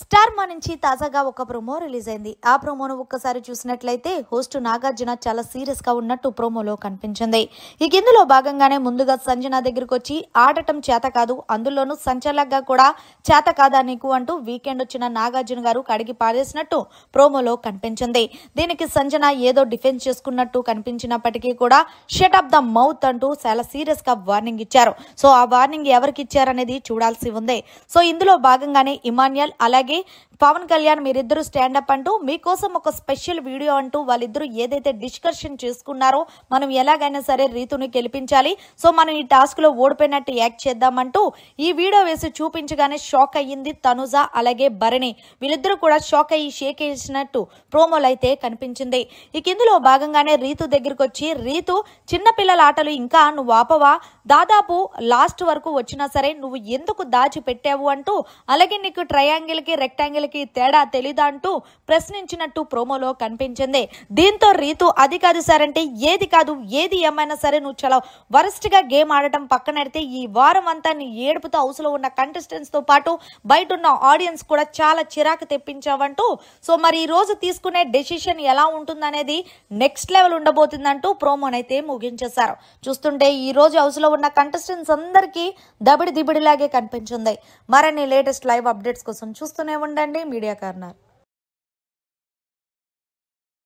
Star మా నుంచి తాజాగా ఒక ప్రోమో రిలీజ్ అయింది. ఆ ప్రోమోను ఒక్కసారి చూసినట్లయితే హోస్ట్ నాగార్జున చాలా సీరియస్ గా ఉన్నట్టు ప్రోమోలో కనిపించింది. ఇక ఇందులో భాగంగానే ముందుగా సంజన దగ్గరకు వచ్చి ఆడటం చేత కాదు, అందులోనూ సంచలనంగా కూడా చేత కాదా నీకు అంటూ వీకెండ్ వచ్చిన నాగార్జున గారు కడిగి పారేసినట్టు ప్రోమోలో కనిపించింది. దీనికి సంజన ఏదో డిఫెన్స్ చేసుకున్నట్టు కనిపించినప్పటికీ కూడా షట్ అప్ ద మౌత్ అంటూ చాలా సీరియస్ గా వార్నింగ్ ఇచ్చారు. సో ఆ వార్నింగ్ ఎవరికి ఇచ్చారనేది చూడాల్సి ఉంది. సో ఇందులో భాగంగానే ఇమాన్యుయల్ అలాగే పవన్ కళ్యాణ్ మీరిద్దరు స్టాండప్ అంటూ మీకోసం ఒక స్పెషల్ వీడియో అంటూ వాళ్ళిద్దరూ ఏదైతే డిస్కషన్ చేసుకున్నారో మనం ఎలాగైనా సరే రీతుని గెలిపించాలి, సో మనం ఈ టాస్క్ లో ఓడిపోయినట్టు యాక్ట్ చేద్దామంటూ ఈ వీడియో వేసి చూపించగానే షాక్ అయ్యింది తనుజ అలాగే భరణి. వీళ్ళిద్దరూ కూడా షాక్ అయ్యి షేక్ చేసినట్టు ప్రోమోలు అయితే కనిపించింది. ఇక ఇందులో భాగంగానే రీతు దగ్గరకు వచ్చి రీతు చిన్నపిల్లల ఆటలు ఇంకా నువ్వు ఆపవా, దాదాపు లాస్ట్ వరకు వచ్చినా సరే నువ్వు ఎందుకు దాచి పెట్టావు అంటూ అలాగే నీకు ట్రయాంగిల్ కి రెక్టాంగిల్ కి తేడా తెలీదా అంటూ ప్రశ్నించినట్టు ప్రోమోలో కనిపించింది. దీంతో రీతు అది కాదు సార్ అంటే ఏది కాదు, ఏది ఏమైనా సరే నువ్వు చాలా వరస్ట్ గా గేమ్ ఆడటం పక్కనెడితే ఈ వారం అంతా నీ ఏడుపుతో హౌస్ లో ఉన్న కంటెస్టెంట్స్ తో పాటు బయట ఉన్న ఆడియన్స్ కూడా చాలా చిరాకు తెప్పించావంటూ సో మరి ఈ రోజు తీసుకునే డెసిషన్ ఎలా ఉంటుందనేది నెక్స్ట్ లెవెల్ ఉండబోతుందంటూ ప్రోమోనైతే ముగించేశారు. చూస్తుంటే ఈ రోజు హౌస్ లో ఉన్న కంటెస్టెంట్స్ అందరికీ దబిడి దిబిడిలాగే కనిపించింది. మరిన్ని లేటెస్ట్ లైవ్ అప్డేట్స్ కోసం చూస్తూనే ఉండండి మీడియా కార్నర్.